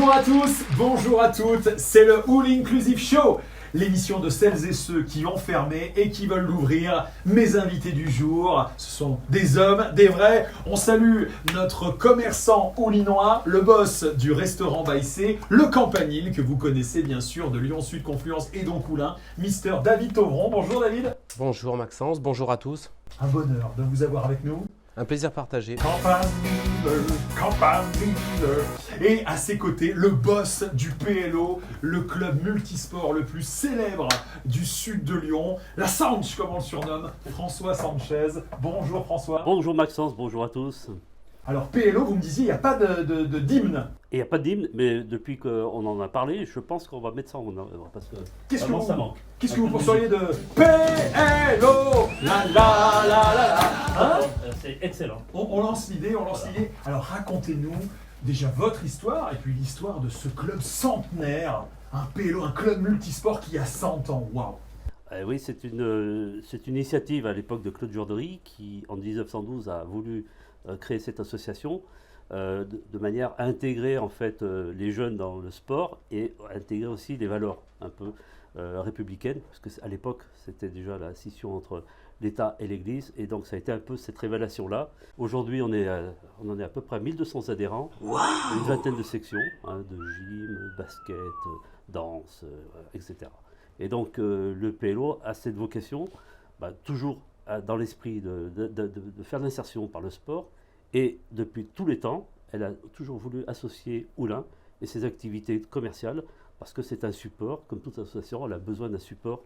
Bonjour à tous, bonjour à toutes, c'est le All Inclusive Show, l'émission de celles et ceux qui ont fermé et qui veulent l'ouvrir. Mes invités du jour, ce sont des hommes, des vrais. On salue notre commerçant oulinois, le boss du restaurant Baïsé, le Campanile, que vous connaissez bien sûr de Lyon Sud Confluence et d'Oncoulin, Mister David Tovron. Bonjour David. Bonjour Maxence, bonjour à tous. Un bonheur de vous avoir avec nous. Un plaisir partagé. Campanile. Et à ses côtés, le boss du PLO, le club multisport le plus célèbre du sud de Lyon, la Sanche comme on le surnomme, François Sanchez. Bonjour François. Bonjour Maxence, bonjour à tous. Alors PLO, vous me disiez, il n'y a pas d'hymne. Et il n'y a pas d'hymne, mais depuis qu'on en a parlé, je pense qu'on va mettre ça en œuvre parce que ça manque. Qu'est-ce que vous penseriez de PLO? La la la la la. Hein? C'est excellent. On lance l'idée, Alors racontez-nous déjà votre histoire et puis l'histoire de ce club centenaire, un PLO, un club multisport qui a 100 ans. Waouh! Oui, c'est une initiative à l'époque de Claude Jourderie qui, en 1912, a voulu créer cette association de manière à intégrer en fait les jeunes dans le sport et à intégrer aussi les valeurs un peu républicaines, parce qu'à l'époque c'était déjà la scission entre l'État et l'Église, et donc ça a été un peu cette révélation-là. Aujourd'hui on en est à peu près à 1200 adhérents, une vingtaine de sections, de gym, basket, danse, etc. Et donc le PLO a cette vocation, toujours dans l'esprit de faire l'insertion par le sport, et depuis tous les temps, elle a toujours voulu associer Oulin et ses activités commerciales, parce que c'est un support, comme toute association, elle a besoin d'un support,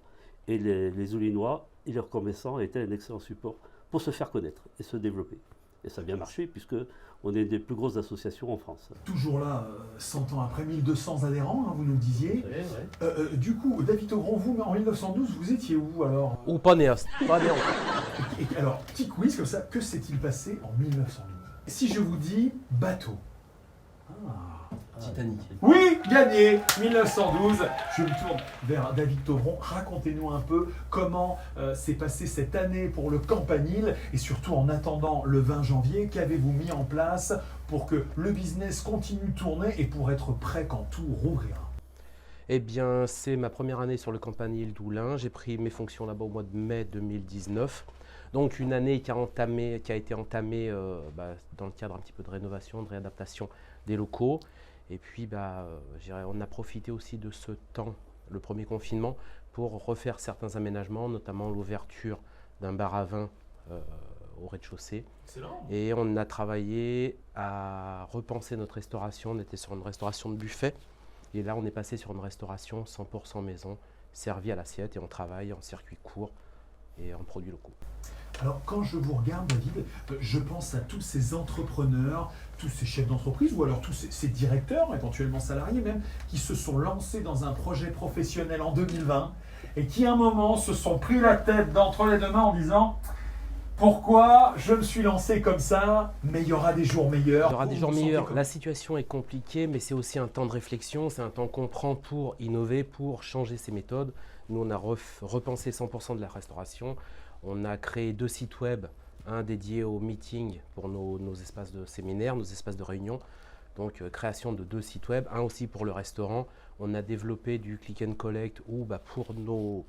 et les Oulinois et leurs commerçants étaient un excellent support pour se faire connaître et se développer. Et ça a bien marché, puisque on est une des plus grosses associations en France. Toujours là, 100 ans après, 1200 adhérents, vous nous le disiez. Ouais. Du coup, David Tovron, vous, en 1912, vous étiez où alors? Ou pas né en Et alors, petit quiz comme ça, que s'est-il passé en 1912? Si je vous dis bateau. Titanic. Oui, gagné 1912. Je me tourne vers David Tovron. Racontez-nous un peu comment s'est passée cette année pour le Campanile et surtout en attendant le 20 janvier, qu'avez-vous mis en place pour que le business continue de tourner et pour être prêt quand tout rouvrira? Eh bien, c'est ma première année sur le Campanile d'Oulin. J'ai pris mes fonctions là-bas au mois de mai 2019. Donc une année qui a été entamée dans le cadre un petit peu de rénovation, de réadaptation des locaux. Et puis, on a profité aussi de ce temps, le premier confinement, pour refaire certains aménagements, notamment l'ouverture d'un bar à vin au rez-de-chaussée. Excellent. Et on a travaillé à repenser notre restauration. On était sur une restauration de buffet. Et là, on est passé sur une restauration 100% maison, servie à l'assiette. Et on travaille en circuit court et en produits locaux. Alors, quand je vous regarde, David, je pense à tous ces entrepreneurs, tous ces chefs d'entreprise, ou alors tous ces directeurs, éventuellement salariés même, qui se sont lancés dans un projet professionnel en 2020 et qui, à un moment, se sont pris la tête d'entre les deux mains en disant « Pourquoi je me suis lancé comme ça, mais il y aura des jours meilleurs ». Il y aura des jours meilleurs. La situation est compliquée, mais c'est aussi un temps de réflexion, c'est un temps qu'on prend pour innover, pour changer ses méthodes. Nous, on a repensé 100% de la restauration. On a créé 2 sites web, un dédié aux meetings pour nos espaces de séminaire, nos espaces de réunion. Donc, création de 2 sites web, un aussi pour le restaurant. On a développé du click and collect où pour nos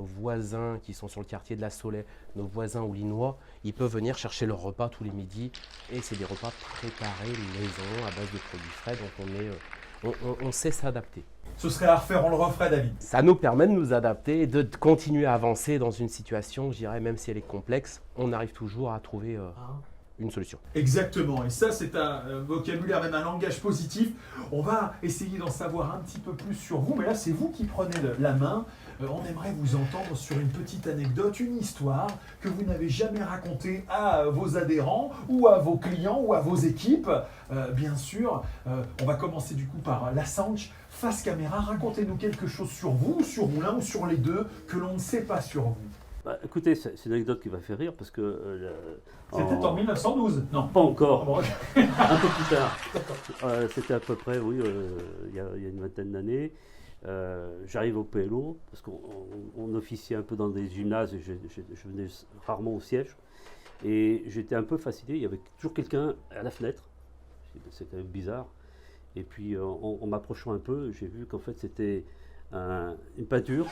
voisins qui sont sur le quartier de la Soleil, nos voisins oulinois, ils peuvent venir chercher leur repas tous les midis. Et c'est des repas préparés maison à base de produits frais. Donc, on sait s'adapter. Ce serait à refaire, on le referait, David. Ça nous permet de nous adapter et de continuer à avancer dans une situation, je dirais, même si elle est complexe, on arrive toujours à trouver une solution. Exactement, et ça c'est un vocabulaire, même un langage positif. On va essayer d'en savoir un petit peu plus sur vous, mais là c'est vous qui prenez la main. On aimerait vous entendre sur une petite anecdote, une histoire que vous n'avez jamais racontée à vos adhérents ou à vos clients ou à vos équipes. Bien sûr, on va commencer du coup par la Sanche. Face caméra, racontez-nous quelque chose sur vous, sur l'un ou sur les deux, que l'on ne sait pas sur vous. Écoutez, c'est une anecdote qui va faire rire parce que... C'était en 1912? Non. Pas encore, Bon. un peu plus tard. C'était à peu près, oui, il y a une vingtaine d'années. J'arrive au PLO parce qu'on officiait un peu dans des gymnases et je venais rarement au siège. Et j'étais un peu fasciné, il y avait toujours quelqu'un à la fenêtre. C'est quand même bizarre. Et puis en m'approchant un peu, j'ai vu qu'en fait c'était une peinture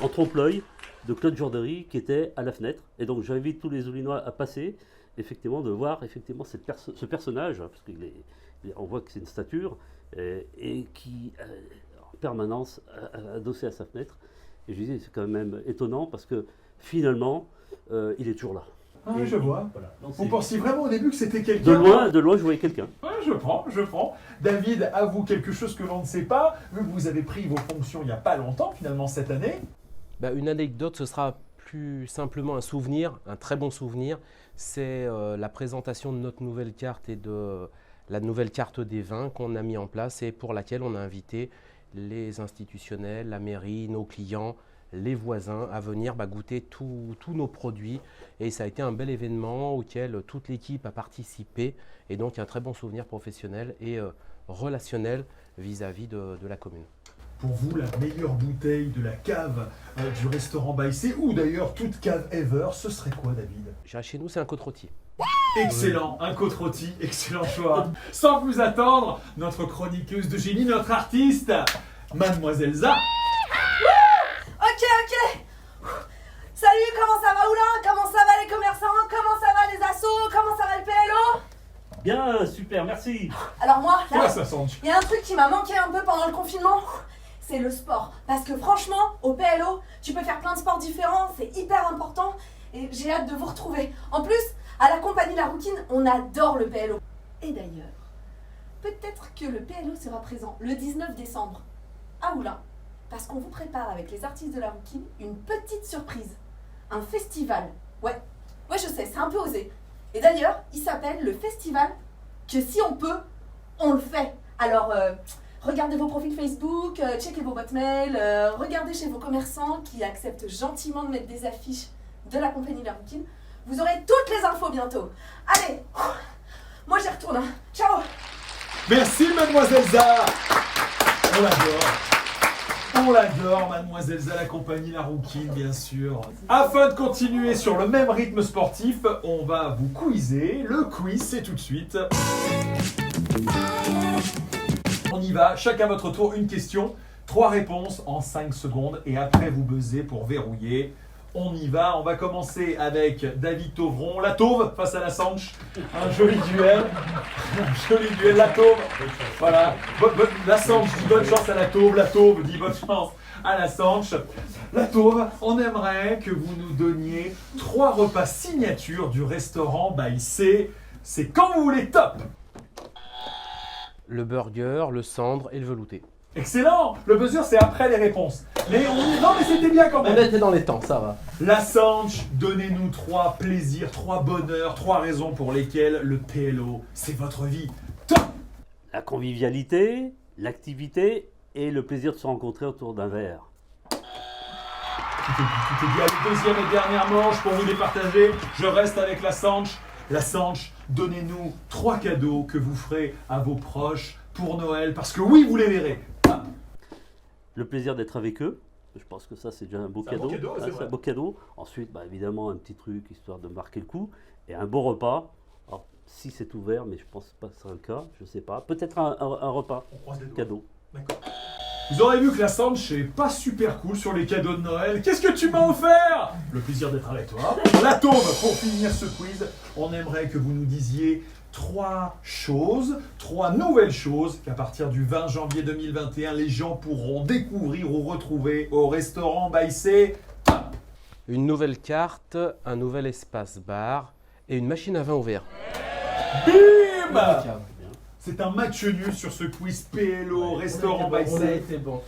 en trompe-l'œil de Claude Jourderie qui était à la fenêtre. Et donc j'invite tous les Oulinois à passer, effectivement, de voir effectivement ce personnage, parce qu'on voit que c'est une stature, et qui en permanence adossé à sa fenêtre. Et je disais, c'est quand même étonnant parce que finalement, il est toujours là. Ah, je vois. Voilà. Donc, Vous pensiez vraiment au début que c'était quelqu'un? de loin, je voyais quelqu'un. Ouais, je prends. David, avoue quelque chose que l'on ne sait pas, vu que vous avez pris vos fonctions il n'y a pas longtemps, finalement, cette année. Une anecdote, ce sera plus simplement un souvenir, un très bon souvenir. C'est la présentation de notre nouvelle carte et de la nouvelle carte des vins qu'on a mis en place et pour laquelle on a invité les institutionnels, la mairie, nos clients, les voisins à venir goûter tous nos produits. Et ça a été un bel événement auquel toute l'équipe a participé et donc un très bon souvenir professionnel et relationnel vis-à-vis de la commune. Pour vous, la meilleure bouteille de la cave du restaurant Baïsé, ou d'ailleurs toute cave ever, ce serait quoi, David? Chez nous, c'est un côte rôti. Excellent, un côte rôti, excellent choix. Sans plus attendre, notre chroniqueuse de génie, notre artiste, Mademoiselle Za. Ok. Salut, comment ça va Oulin? Comment ça va les commerçants? Comment ça va les assos? Comment ça va le PLO? Bien, super, merci. Alors moi, Quoi là, ça sent? il y a un truc qui m'a manqué un peu pendant le confinement, c'est le sport. Parce que franchement, au PLO, tu peux faire plein de sports différents, c'est hyper important et j'ai hâte de vous retrouver. En plus, à la compagnie La Rouquine, on adore le PLO. Et d'ailleurs, peut-être que le PLO sera présent le 19 décembre à Oulin, parce qu'on vous prépare avec les artistes de La Rouquine une petite surprise. Un festival. Ouais, je sais, c'est un peu osé. Et d'ailleurs, il s'appelle le festival que si on peut, on le fait. Alors, regardez vos profils Facebook, checkez vos boîtes mail, regardez chez vos commerçants qui acceptent gentiment de mettre des affiches de la compagnie La Rouquine. Vous aurez toutes les infos bientôt. Allez, moi j'y retourne. Ciao. Merci, Mademoiselle Za. On l'adore. On l'adore, Mademoiselle Za, la compagnie La Rouquine, bien sûr. Afin de continuer sur le même rythme sportif, on va vous quizer. Le quiz, c'est tout de suite. On y va, chacun à votre tour, une question, 3 réponses en 5 secondes et après vous buzzez pour verrouiller. On y va, on va commencer avec David Tauvron, la Tauve face à la Sanche. Un joli duel. La Tauve. Voilà. La Sanche dit bonne chance à la Tauve dit bonne chance à la Sanche. La Tauve, on aimerait que vous nous donniez 3 repas signature du restaurant Baïsé. C'est quand vous voulez, top. Le burger, le cendre et le velouté. Excellent. Le buzzer, c'est après les réponses. Mais non, mais c'était bien quand même. On était dans les temps, ça va. La Sanche, donnez-nous 3 plaisirs, 3 bonheurs, 3 raisons pour lesquelles le PLO, c'est votre vie. Top. La convivialité, l'activité et le plaisir de se rencontrer autour d'un verre. Tout est dit. Allez, deuxième et dernière manche pour vous départager. Je reste avec la Sanche. La Sanche, donnez-nous 3 cadeaux que vous ferez à vos proches pour Noël. Parce que oui, vous les verrez. Ah. Le plaisir d'être avec eux. Je pense que ça, c'est déjà un beau C'est un cadeau. beau cadeau, c'est C'est vrai. un beau cadeau. Ensuite, évidemment, un petit truc histoire de marquer le coup. Et un beau repas. Alors, si c'est ouvert, mais je pense pas que ce sera le cas. Je sais pas. Peut-être un repas On croise les doigts. cadeau. D'accord. Vous aurez vu que la Sanche est pas super cool sur les cadeaux de Noël. Qu'est-ce que tu m'as offert? Le plaisir d'être avec toi. La Tauve, pour finir ce quiz, on aimerait que vous nous disiez 3 choses, 3 nouvelles choses qu'à partir du 20 janvier 2021, les gens pourront découvrir ou retrouver au restaurant Baïsé. Une nouvelle carte, un nouvel espace bar et une machine à vin ouvert. Bim! C'est un match nul sur ce quiz PLO, restaurant Baïsé.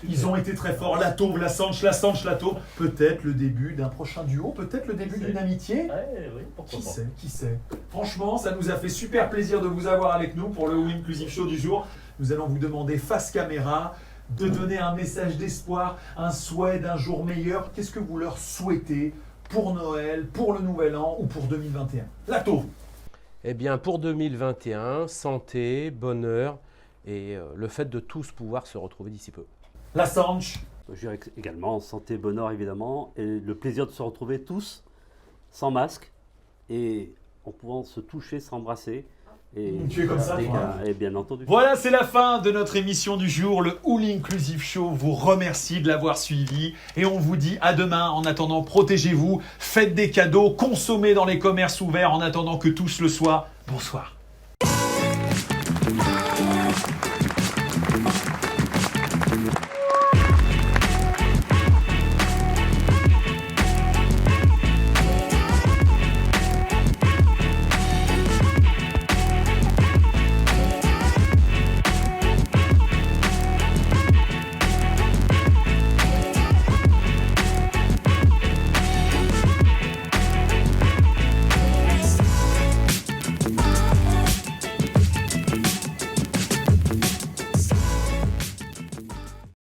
Ils ont été très forts. La Tauve, la Sanche, la Tauve. Peut-être le début d'un prochain duo, peut-être le début d'une amitié. Oui, pourquoi Qui pas. sait, qui sait. Franchement, ça nous a fait super plaisir de vous avoir avec nous pour le Win Inclusive Show du jour. Nous allons vous demander face caméra de donner un message d'espoir, un souhait d'un jour meilleur. Qu'est-ce que vous leur souhaitez pour Noël, pour le Nouvel An ou pour 2021? La Tauve. Eh bien, pour 2021, santé, bonheur et le fait de tous pouvoir se retrouver d'ici peu. La Sanche. Je dirais également santé, bonheur évidemment, et le plaisir de se retrouver tous, sans masque, et en pouvant se toucher, s'embrasser, Et, Tu es comme ça, toi. et bien entendu. Voilà, c'est la fin de notre émission du jour. Le All Inclusive Show vous remercie de l'avoir suivi et on vous dit à demain. En attendant, protégez-vous, faites des cadeaux, consommez dans les commerces ouverts en attendant que tous le soient. Bonsoir.